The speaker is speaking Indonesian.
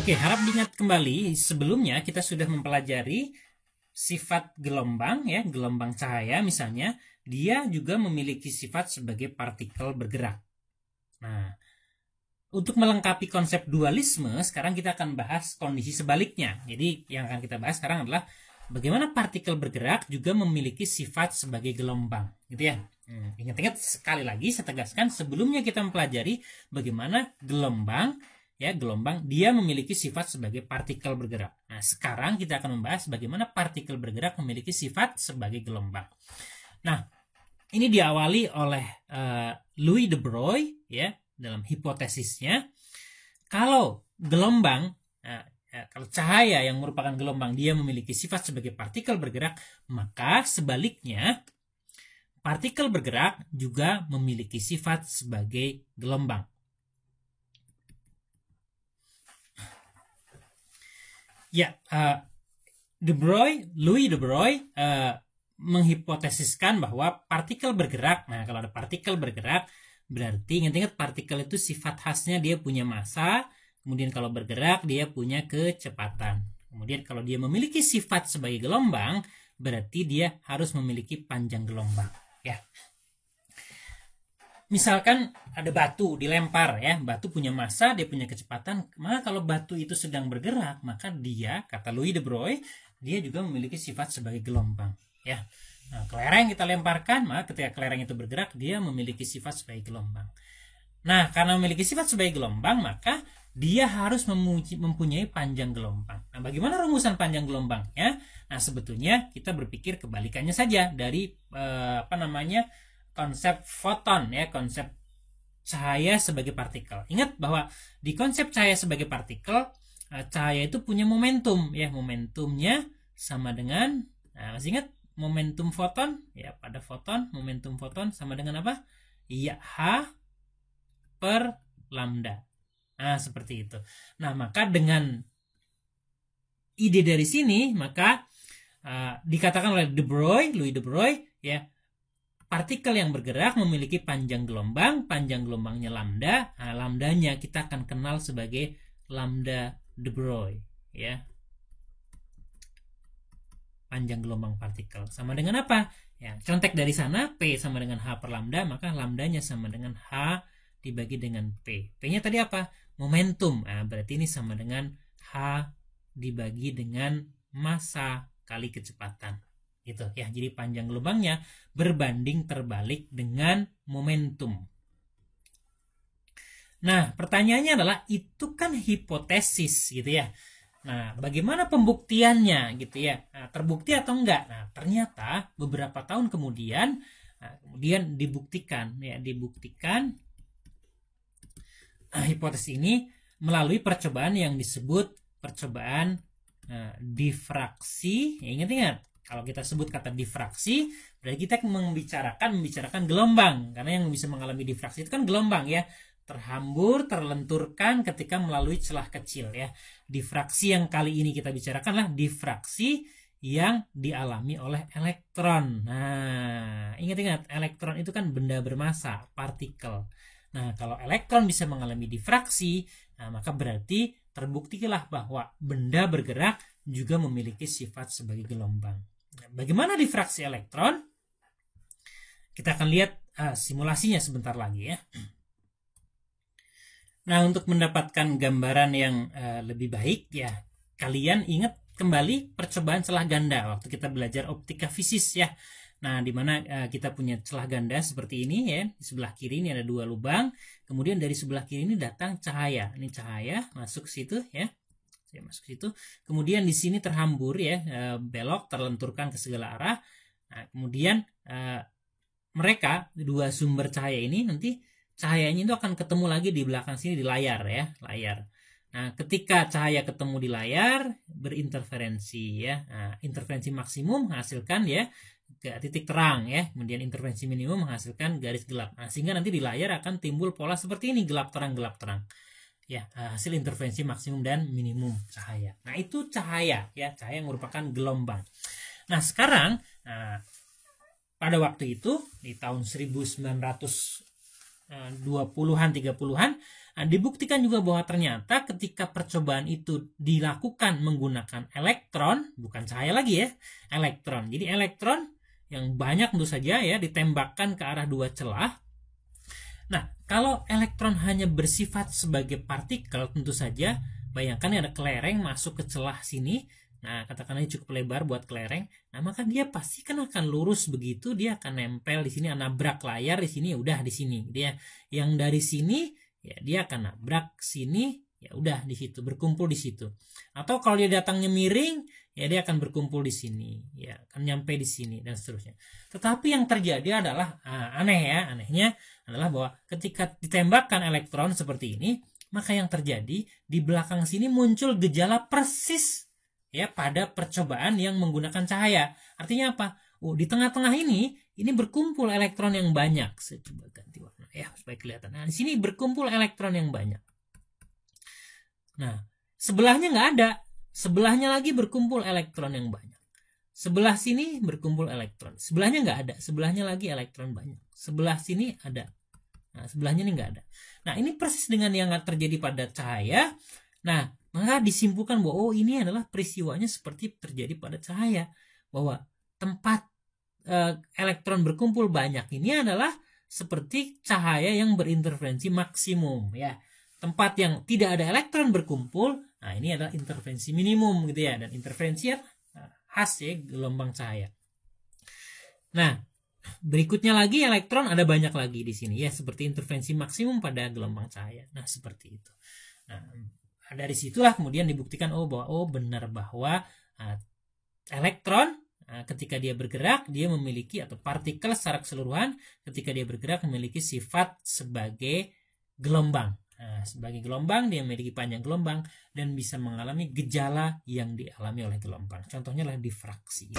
Oke, harap diingat kembali, sebelumnya kita sudah mempelajari sifat gelombang, ya, gelombang cahaya misalnya, dia juga memiliki sifat sebagai partikel bergerak. Nah, untuk melengkapi konsep dualisme, sekarang kita akan bahas kondisi sebaliknya. Jadi, yang akan kita bahas sekarang adalah bagaimana partikel bergerak juga memiliki sifat sebagai gelombang, gitu ya. Ingat-ingat sekali lagi, saya tegaskan, sebelumnya kita mempelajari bagaimana gelombang, ya, gelombang dia memiliki sifat sebagai partikel bergerak. Nah, sekarang kita akan membahas bagaimana partikel bergerak memiliki sifat sebagai gelombang. Nah, ini diawali oleh Louis de Broglie, ya, dalam hipotesisnya. Kalau gelombang, kalau cahaya yang merupakan gelombang dia memiliki sifat sebagai partikel bergerak, maka sebaliknya partikel bergerak juga memiliki sifat sebagai gelombang. Ya, Louis de Broglie menghipotesiskan bahwa partikel bergerak. Nah, kalau ada partikel bergerak, berarti ingat-ingat partikel itu sifat khasnya dia punya massa, kemudian kalau bergerak dia punya kecepatan. Kemudian kalau dia memiliki sifat sebagai gelombang, berarti dia harus memiliki panjang gelombang, ya. Misalkan ada batu dilempar, ya, batu punya massa, dia punya kecepatan, maka kalau batu itu sedang bergerak, maka dia, kata Louis de Broglie, dia juga memiliki sifat sebagai gelombang, ya. Nah, kelereng kita lemparkan, maka ketika kelereng itu bergerak, dia memiliki sifat sebagai gelombang. Nah, karena memiliki sifat sebagai gelombang, maka dia harus mempunyai panjang gelombang. Nah, bagaimana rumusan panjang gelombangnya? Nah, sebetulnya kita berpikir kebalikannya saja dari konsep foton, ya, konsep cahaya sebagai partikel. Ingat bahwa di konsep cahaya sebagai partikel, cahaya itu punya momentum, ya, momentumnya sama dengan, masih ingat momentum foton, ya, pada foton momentum foton sama dengan apa? Iya, H per lambda. Nah, seperti itu. Nah, maka dengan ide dari sini, maka dikatakan oleh Louis de Broglie, ya, partikel yang bergerak memiliki panjang gelombangnya lambda. Nah, lambdanya kita akan kenal sebagai lambda de Broglie, ya. Panjang gelombang partikel sama dengan apa? Ya, contek dari sana, P sama dengan H per lambda, maka lambdanya sama dengan H dibagi dengan P. P-nya tadi apa? Momentum. Nah, berarti ini sama dengan H dibagi dengan massa kali kecepatan. Gitu, ya. Jadi panjang gelombangnya berbanding terbalik dengan momentum. Nah, pertanyaannya adalah, itu kan hipotesis, gitu ya. Nah, bagaimana pembuktiannya, gitu ya? Nah, terbukti atau enggak? Nah, ternyata beberapa tahun kemudian, kemudian dibuktikan, ya, hipotesis ini melalui percobaan yang disebut percobaan difraksi. Ya, ingat-ingat, kalau kita sebut kata difraksi, berarti kita membicarakan gelombang, karena yang bisa mengalami difraksi itu kan gelombang, ya. Terhambur, terlenturkan ketika melalui celah kecil, ya. Difraksi yang kali ini kita bicarakanlah difraksi yang dialami oleh elektron. Nah, ingat-ingat, elektron itu kan benda bermassa, partikel. Nah, kalau elektron bisa mengalami difraksi, nah, maka berarti terbuktilah bahwa benda bergerak juga memiliki sifat sebagai gelombang. Nah, bagaimana difraksi elektron? Kita akan lihat simulasinya sebentar lagi, ya. Nah, untuk mendapatkan gambaran yang lebih baik, ya, kalian ingat kembali percobaan celah ganda waktu kita belajar optika fisis, ya. Nah, di mana kita punya celah ganda seperti ini, ya. Di sebelah kiri ini ada dua lubang, kemudian dari sebelah kiri ini datang cahaya. Ini cahaya masuk ke situ, ya. Saya masuk ke situ. Kemudian di sini terhambur, ya, belok, terlenturkan ke segala arah. Nah, kemudian mereka dua sumber cahaya ini nanti cahayanya itu akan ketemu lagi di belakang sini di layar, ya, layar. Nah, ketika cahaya ketemu di layar, berinterferensi, ya. Nah, interferensi maksimum menghasilkan, ya, ke titik terang, ya. Kemudian interferensi minimum menghasilkan garis gelap. Nah, sehingga nanti di layar akan timbul pola seperti ini, gelap terang, ya, hasil interferensi maksimum dan minimum cahaya. Nah, itu cahaya, ya, cahaya yang merupakan gelombang. Nah, sekarang pada waktu itu di tahun 1900 20-an, 30-an, dibuktikan juga bahwa ternyata ketika percobaan itu dilakukan menggunakan elektron, bukan cahaya lagi ya, elektron. Jadi elektron yang banyak tentu saja ya ditembakkan ke arah dua celah. Nah, kalau elektron hanya bersifat sebagai partikel, tentu saja bayangkan ada kelereng masuk ke celah sini. Nah, katakanlah cukup lebar buat kelereng. Nah, maka dia pasti kan akan lurus begitu, dia akan nempel di sini, nabrak layar di sini, ya udah di sini. Dia yang dari sini ya dia akan nabrak sini, ya udah di situ, berkumpul di situ. Atau kalau dia datangnya miring, ya dia akan berkumpul di sini, ya akan nyampe di sini dan seterusnya. Tetapi yang terjadi adalah anehnya adalah bahwa ketika ditembakkan elektron seperti ini, maka yang terjadi di belakang sini muncul gejala persis ya pada percobaan yang menggunakan cahaya. Artinya apa? Di tengah-tengah ini berkumpul elektron yang banyak. Saya coba ganti warna ya supaya kelihatan. Nah, di sini berkumpul elektron yang banyak. Nah, sebelahnya nggak ada. Sebelahnya lagi berkumpul elektron yang banyak. Sebelah sini berkumpul elektron. Sebelahnya nggak ada. Sebelahnya lagi elektron banyak. Sebelah sini ada. Nah, sebelahnya ini nggak ada. Nah, ini persis dengan yang terjadi pada cahaya. Nah, maka disimpulkan bahwa ini adalah peristiwanya seperti terjadi pada cahaya, bahwa tempat elektron berkumpul banyak ini adalah seperti cahaya yang berinterferensi maksimum ya. Tempat yang tidak ada elektron berkumpul, nah ini adalah interferensi minimum gitu ya, dan interferensi khas ya gelombang cahaya. Nah, berikutnya lagi elektron ada banyak lagi di sini ya, seperti interferensi maksimum pada gelombang cahaya. Nah, seperti itu. Nah, dari situlah kemudian dibuktikan benar bahwa elektron ketika dia bergerak dia memiliki, atau partikel secara keseluruhan ketika dia bergerak memiliki sifat sebagai gelombang. Nah, sebagai gelombang dia memiliki panjang gelombang dan bisa mengalami gejala yang dialami oleh gelombang. Contohnya adalah difraksi.